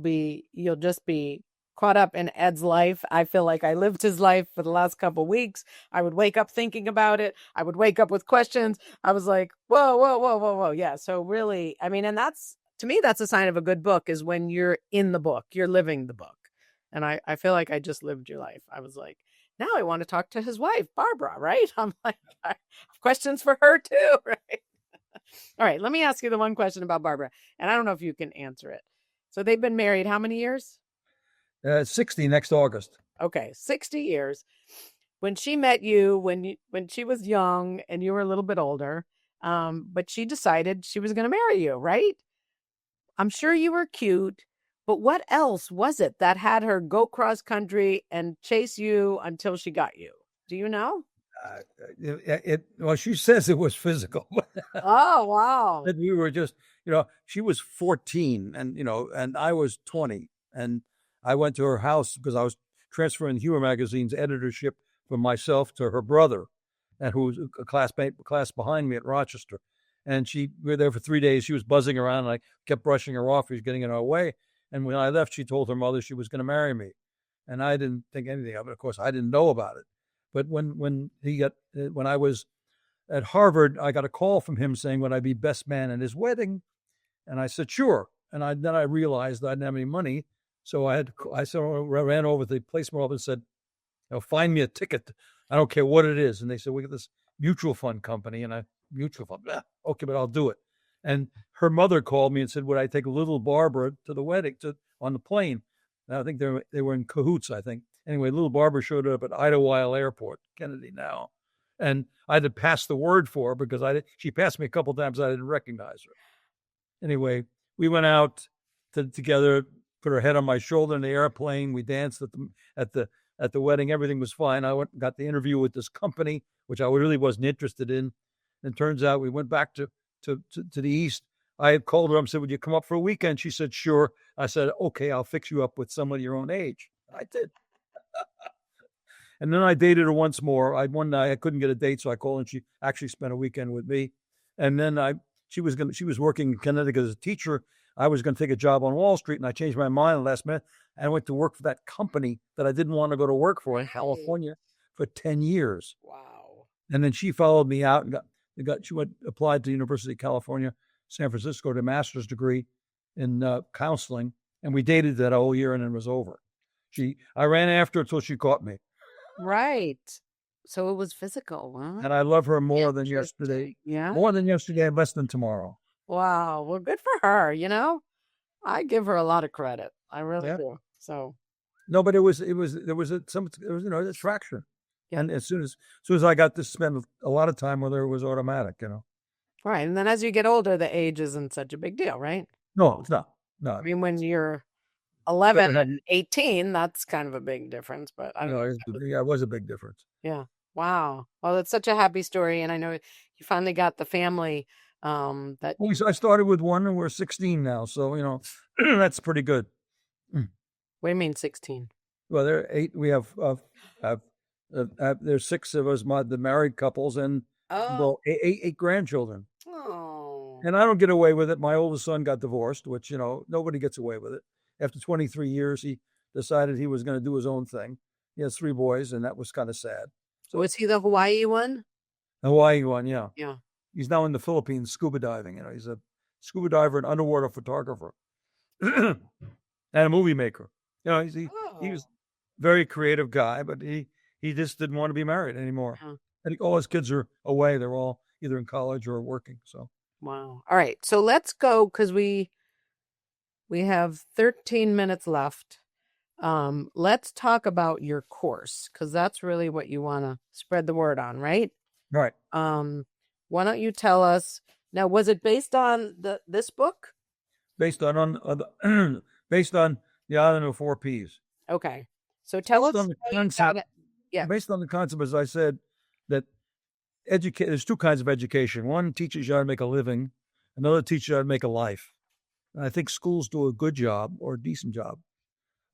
just be caught up in Ed's life. I feel like I lived his life for the last couple of weeks. I would wake up thinking about it. I would wake up with questions. I was like, whoa. Yeah. So really, and to me, that's a sign of a good book, is when you're in the book, you're living the book. And I feel like I just lived your life. I was like, now I want to talk to his wife, Barbara, right? I'm like, I have questions for her too, right? All right, let me ask you the one question about Barbara. And I don't know if you can answer it. So they've been married how many years? 60 next August. Okay, 60 years. When she met you, when she was young and you were a little bit older, but she decided she was going to marry you, right? I'm sure you were cute, but what else was it that had her go cross country and chase you until she got you? Do you know? She says it was physical. Oh, wow. That we were just, she was 14 and I was 20. And I went to her house because I was transferring Humor Magazine's editorship from myself to her brother, and who was a class behind me at Rochester. And we were there for 3 days. She was buzzing around, and I kept brushing her off. She was getting in our way. And when I left, she told her mother she was going to marry me. And I didn't think anything of it. Of course, I didn't know about it. But when I was at Harvard, I got a call from him saying, would I be best man at his wedding? And I said, sure. And then I realized I didn't have any money. So I ran over to the placement office and said, find me a ticket. I don't care what it is. And they said, we got this mutual fund company. And mutual fund, okay, but I'll do it. And her mother called me and said, would I take little Barbara to the wedding on the plane? And I think they were in cahoots, I think. Anyway, little Barbara showed up at Idlewild Airport, Kennedy now. And I had to pass the word for her because she passed me a couple of times. I didn't recognize her. Anyway, we went out together, put her head on my shoulder in the airplane. We danced at the wedding. Everything was fine. I got the interview with this company, which I really wasn't interested in. And it turns out we went back to the East. I had called her up and said, would you come up for a weekend? She said, sure. I said, okay, I'll fix you up with somebody your own age. I did. And then I dated her once more. One night I couldn't get a date, so I called and she actually spent a weekend with me. And then she was working in Connecticut as a teacher. I was going to take a job on Wall Street, and I changed my mind last minute. And I went to work for that company that I didn't want to go to work for in California for 10 years. Wow. And then she followed me out and applied to the University of California, San Francisco, to a master's degree in counseling. And we dated that whole year, and then it was over. I ran after her until she caught me. Right. So it was physical, huh? And I love her more than yesterday. Yeah. More than yesterday and less than tomorrow. Wow. Well, good for her. I give her a lot of credit. I really do. So. No, but there was attraction. Yeah. And as soon as I got to spend a lot of time with her, it was automatic, Right. And then as you get older, the age isn't such a big deal, right? No, it's not. No. I mean, when you're 11 and 18, that's kind of a big difference, but I don't know. It was a big difference. Yeah. Wow. Well, it's such a happy story. And I know you finally got the family that. I started with one and we're 16 now. So, that's pretty good. What do you mean 16? Well, there are 8. We have there's 6 of us, the married couples, and 8 grandchildren. Oh. And I don't get away with it. My oldest son got divorced, which, nobody gets away with it. After 23 years, he decided he was going to do his own thing. He has 3 boys, and that was kind of sad. So was he the Hawaii one? The Hawaii one, yeah. Yeah. He's now in the Philippines scuba diving. He's a scuba diver and underwater photographer and a movie maker. He was a very creative guy, but he just didn't want to be married anymore. Yeah. And all his kids are away. They're all either in college or working. So. Wow. All right. So let's go because we have 13 minutes left. Let's talk about your course because that's really what you want to spread the word on, right? Right. Why don't you tell us now? Was it based on this book? Based on based on the Island of 4 Ps. Okay. So tell us. Based on the concept, as I said, that there's 2 kinds of education. One teaches you how to make a living. Another teaches you how to make a life. And I think schools do a good job or a decent job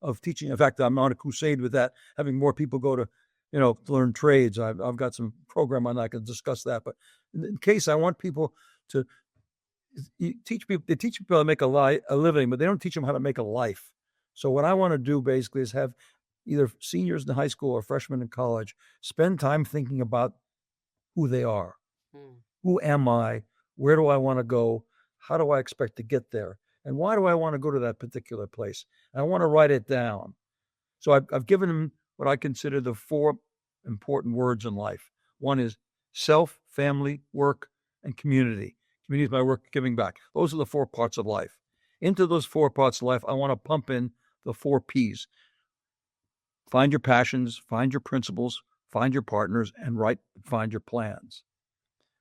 of teaching. In fact, I'm on a crusade with that, having more people go to, to learn trades. I've got some program on that. I can discuss that. But in case I want people to teach people how to make a living, but they don't teach them how to make a life. So what I want to do basically is have either seniors in high school or freshmen in college spend time thinking about who they are. Who am I? Where do I want to go? How do I expect to get there? And why do I want to go to that particular place? I want to write it down. So I've given them what I consider the 4 important words in life. One is self, family, work, and community. Community is my work giving back. Those are the 4 parts of life. Into those 4 parts of life, I want to pump in the 4 Ps. Find your passions, find your principles, find your partners, and find your plans.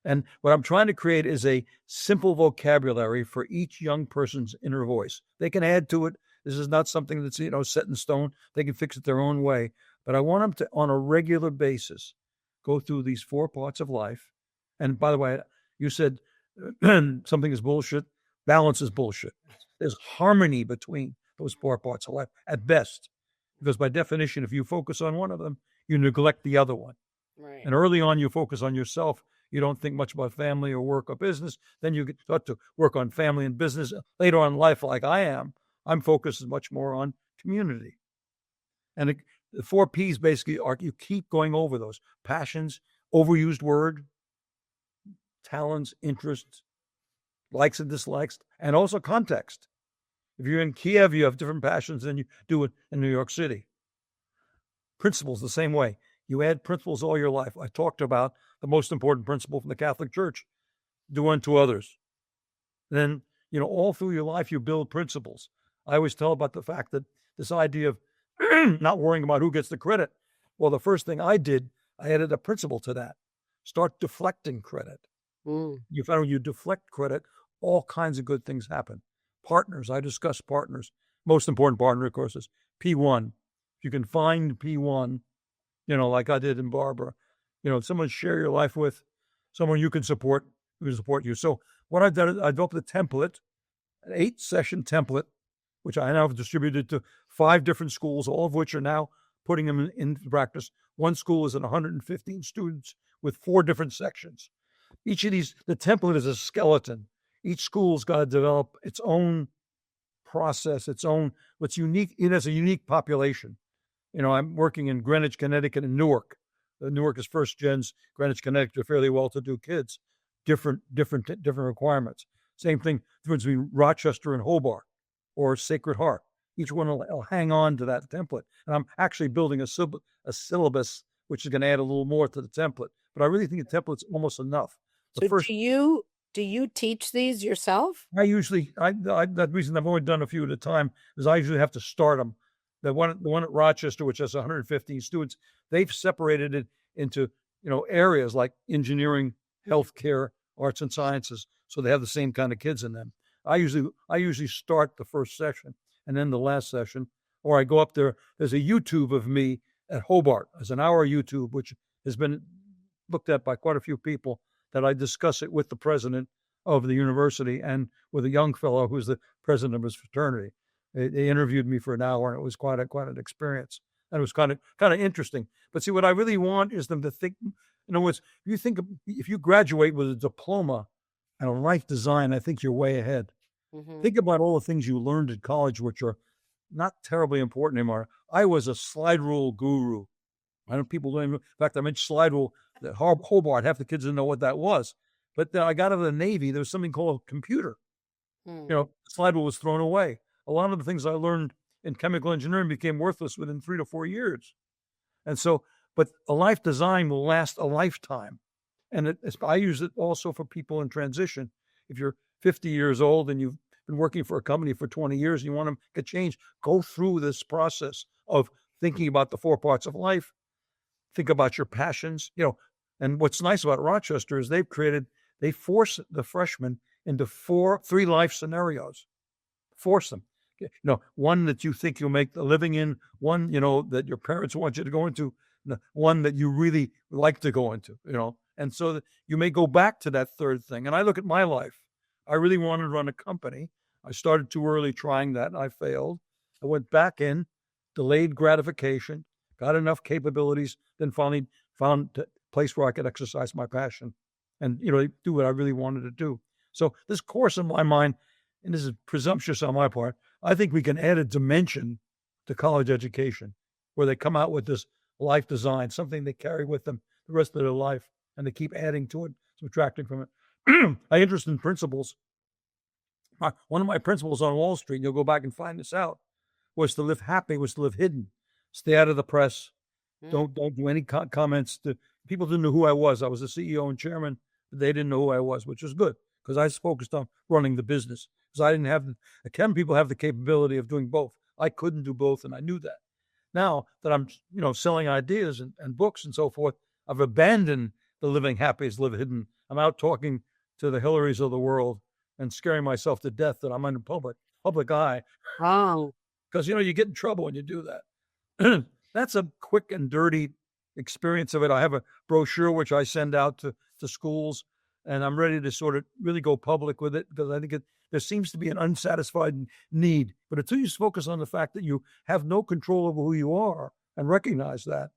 And what I'm trying to create is a simple vocabulary for each young person's inner voice. They can add to it. This is not something that's, set in stone. They can fix it their own way. But I want them to, on a regular basis, go through these 4 parts of life. And by the way, you said something is bullshit. Balance is bullshit. There's harmony between those 4 parts of life at best. Because by definition, if you focus on one of them, you neglect the other one. Right. And early on, you focus on yourself. You don't think much about family or work or business. Then you start to work on family and business. Later on in life, like I am, I'm focused much more on community. And the 4Ps basically are, you keep going over those: passions, overused word, talents, interests, likes and dislikes, and also context. If you're in Kiev, you have different passions than you do in New York City. Principles, the same way. You add principles all your life. I talked about the most important principle from the Catholic Church: do unto others. Then, all through your life, you build principles. I always tell about the fact that this idea of not worrying about who gets the credit. Well, the first thing I did, I added a principle to that. Start deflecting credit. You find when you deflect credit, all kinds of good things happen. Partners, I discuss partners. Most important partner, of course, is P1. If you can find P1, like I did in Barbara, someone to share your life with, someone you can support, who can support you. So what I've done is I developed a template, an 8-session template, which I now have distributed to 5 different schools, all of which are now putting them into practice. One school is at 115 students with 4 different sections. Each of these, the template is a skeleton. Each school's got to develop its own process, its own, what's unique. It has a unique population. I'm working in Greenwich, Connecticut, and Newark. Newark is first gens. Greenwich, Connecticut are fairly well-to-do kids. Different requirements. Same thing, difference between Rochester and Hobart or Sacred Heart. Each one will hang on to that template. And I'm actually building a syllabus, which is going to add a little more to the template. But I really think the template's almost enough. Do you teach these yourself? That reason I've only done a few at a time is I usually have to start them. The one at Rochester, which has 115 students, they've separated it into, areas like engineering, healthcare, arts and sciences. So they have the same kind of kids in them. I usually start the first session and then the last session, or I go up there. There's a YouTube of me at Hobart. There's an hour YouTube, which has been looked at by quite a few people, that I discuss it with the president of the university and with a young fellow who's the president of his fraternity. They interviewed me for an hour, and it was quite an experience. And it was kind of interesting. But see, what I really want is them to think, if you graduate with a diploma and a life design, I think you're way ahead. Mm-hmm. Think about all the things you learned at college, which are not terribly important anymore. I was a slide rule guru. I know people don't even, in fact, I mentioned slide rule at Hobart. Half the kids didn't know what that was. But then I got out of the Navy, there was something called a computer. Slide rule was thrown away. A lot of the things I learned in chemical engineering became worthless within 3 to 4 years. And so, but a life design will last a lifetime. And I use it also for people in transition. If you're 50 years old and you've been working for a company for 20 years, and you want to get change, go through this process of thinking about the 4 parts of life, think about your passions, and what's nice about Rochester is they force the freshmen into 3 life scenarios, force them. One that you think you'll make a living in, one, that your parents want you to go into, one that you really like to go into, and so that you may go back to that third thing. And I look at my life. I really wanted to run a company. I started too early trying that, and I failed. I went back in, delayed gratification, got enough capabilities, then finally found a place where I could exercise my passion and, do what I really wanted to do. So this course, in my mind, and this is presumptuous on my part, I think we can add a dimension to college education where they come out with this life design, something they carry with them the rest of their life, and they keep adding to it, subtracting from it. I interest in principles. One of my principles on Wall Street, and you'll go back and find this out, was to live happy, was to live hidden. Stay out of the press. Don't do any comments. People didn't know who I was. I was the CEO and chairman, but they didn't know who I was, which was good because I was focused on running the business. Because I didn't have people have the capability of doing both. I couldn't do both, and I knew that. Now that I'm, selling ideas and books and so forth, I've abandoned the living happy is live hidden. I'm out talking to the Hillarys of the world and scaring myself to death that I'm in the public eye. Wow. Because, you get in trouble when you do that. That's a quick and dirty experience of it. I have a brochure which I send out to schools, and I'm ready to sort of really go public with it because I think there seems to be an unsatisfied need. But until you focus on the fact that you have no control over who you are and recognize that,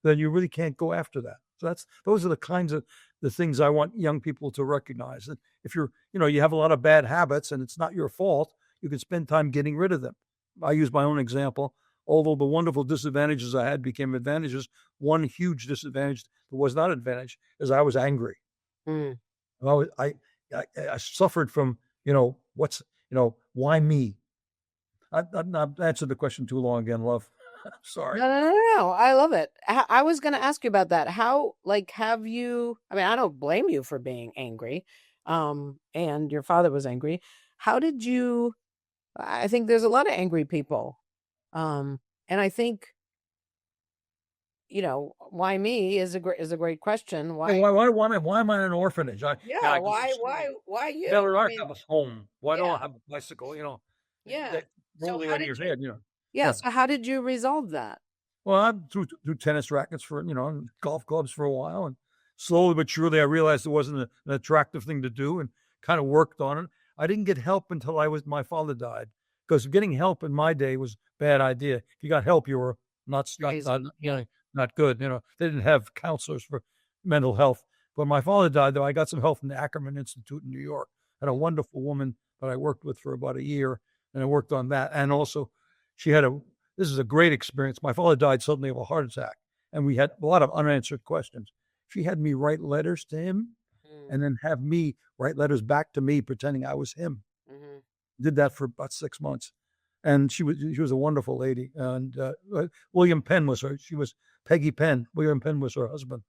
then you really can't go after that. So those are the kinds of the things I want young people to recognize. That if you have a lot of bad habits and it's not your fault, you can spend time getting rid of them. I use my own example. although the wonderful disadvantages I had became advantages, one huge disadvantage that was not an advantage is I was angry. Mm. I suffered from, why me? I've answered the question too long again, love. Sorry. No. I love it. I was going to ask you about that. How, have you, I don't blame you for being angry. And your father was angry. How did you, I think there's a lot of angry people. And I think, why me is a great question. Why am I in an orphanage? Why you? Better have a home. Why don't I have a bicycle? Yeah. Rolling out of your head, Yeah. So how did you resolve that? Well, I threw tennis rackets for, and golf clubs for a while. And slowly but surely, I realized it wasn't an attractive thing to do and kind of worked on it. I didn't get help until my father died, because getting help in my day was a bad idea. If you got help, you were not good. They didn't have counselors for mental health. When my father died, though, I got some help from the Ackerman Institute in New York. I had a wonderful woman that I worked with for about a year, and I worked on that. And also, this is a great experience. My father died suddenly of a heart attack, and we had a lot of unanswered questions. She had me write letters to him and then have me write letters back to me pretending I was him. Mm-hmm. Did that for about 6 months. And she was a wonderful lady. And William Penn was her. She was Peggy Penn. William Penn was her husband.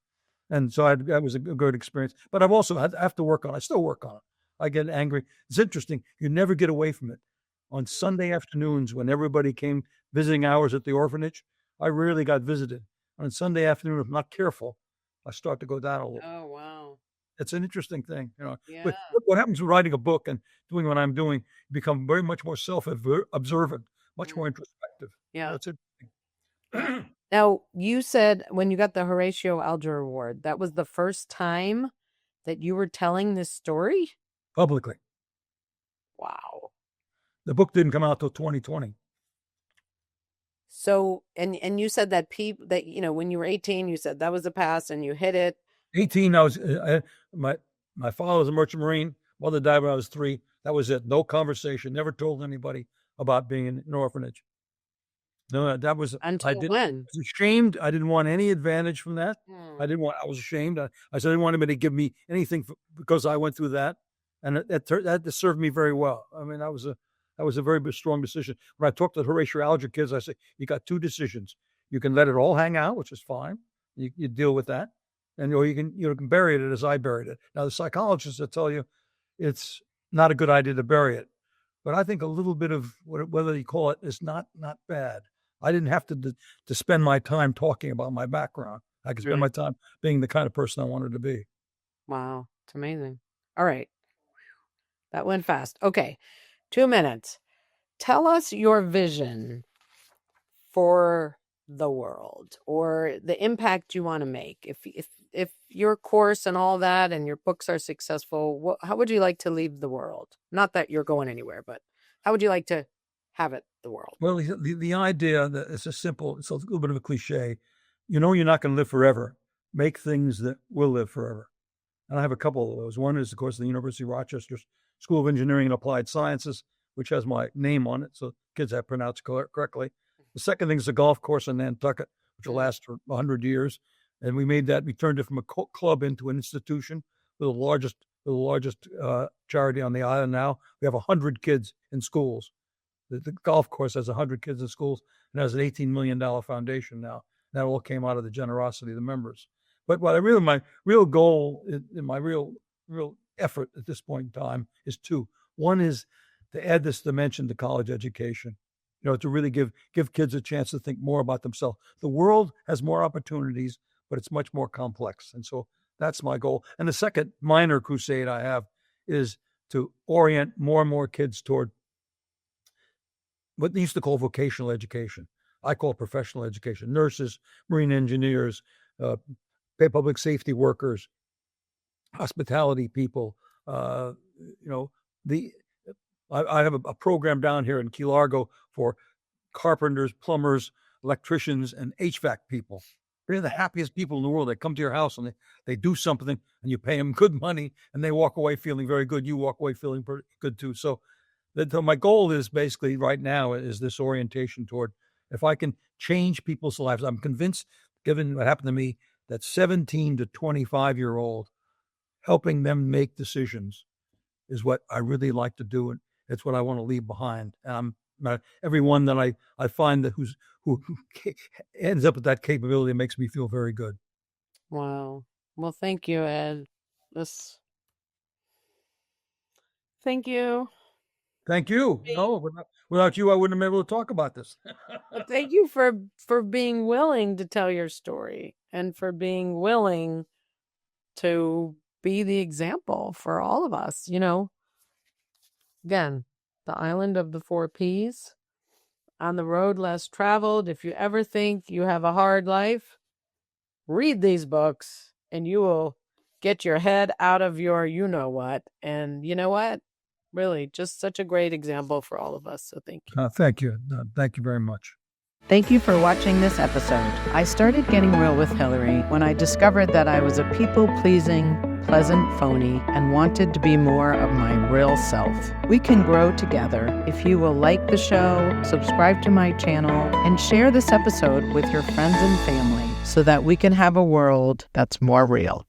And so that was a good experience. But I've also I have to work on it. I still work on it. I get angry. It's interesting. You never get away from it. On Sunday afternoons, when everybody came visiting hours at the orphanage, I rarely got visited. On Sunday afternoon, if I'm not careful, I start to go down a little. Oh, wow. It's an interesting thing, Yeah. But what happens with writing a book and doing what I'm doing, you become very much more self-observant, much more introspective. Yeah. That's interesting. Now, you said when you got the Horatio Alger Award, that was the first time that you were telling this story? Publicly. Wow. The book didn't come out till 2020. So, and you said that when you were 18, you said that was the past and you hit it. 18, I was my father was a merchant marine. Mother died when I was 3. That was it. No conversation. Never told anybody about being in an orphanage. No, that was until when? I was ashamed. I didn't want any advantage from that. I was ashamed. I said I didn't want anybody to give me anything because I went through that, and that served me very well. I mean, that was a very strong decision. When I talked to the Horatio Alger kids, I said, you got 2 decisions. You can let it all hang out, which is fine. You deal with that. And you can bury it as I buried it. Now, the psychologists will tell you it's not a good idea to bury it. But I think a little bit of whether you call it is not bad. I didn't have to spend my time talking about my background. I could spend my time being the kind of person I wanted to be. Wow. It's amazing. All right. That went fast. Okay. 2 minutes. Tell us your vision for the world or the impact you want to make. If your course and all that and your books are successful, how would you like to leave the world? Not that you're going anywhere, but how would you like to have it, the world? Well, the idea that it's a little bit of a cliche. You're not going to live forever. Make things that will live forever. And I have a couple of those. One is, of course, the University of Rochester School of Engineering and Applied Sciences, which has my name on it, so kids have pronounced correctly. The second thing is a golf course in Nantucket, which will last for 100 years. And we turned it from a club into an institution. We're the largest charity on the island now. We have 100 kids in schools. The golf course has 100 kids in schools and has an $18 million foundation now. That all came out of the generosity of the members. But my real goal in my real effort at this point in time is 2. One is to add this dimension to college education. To really give kids a chance to think more about themselves. The world has more opportunities, but it's much more complex. And so that's my goal. And the second minor crusade I have is to orient more and more kids toward what they used to call vocational education. I call professional education. Nurses, marine engineers, public safety workers, hospitality people. I have a program down here in Key Largo for carpenters, plumbers, electricians, and HVAC people. They're the happiest people in the world. They come to your house and they do something and you pay them good money and they walk away feeling very good. You walk away feeling pretty good too. So my goal is basically right now is this orientation toward if I can change people's lives, I'm convinced, given what happened to me, that 17 to 25-year-old, helping them make decisions is what I really like to do, and it's what I want to leave behind. Everyone that I find that who ends up with that capability makes me feel very good. Wow. Well, thank you, Ed. Thank you. Thank you. No, without you, I wouldn't have been able to talk about this. But thank you for being willing to tell your story and for being willing to be the example for all of us. Again, the island of the 4 Ps, on the road less traveled. If you ever think you have a hard life, read these books and you will get your head out of your you-know-what. And you know what? Really, just such a great example for all of us. So thank you. Thank you. Thank you very much. Thank you for watching this episode. I started getting real with Hilary when I discovered that I was a people-pleasing, pleasant phony and wanted to be more of my real self. We can grow together if you will like the show, subscribe to my channel, and share this episode with your friends and family so that we can have a world that's more real.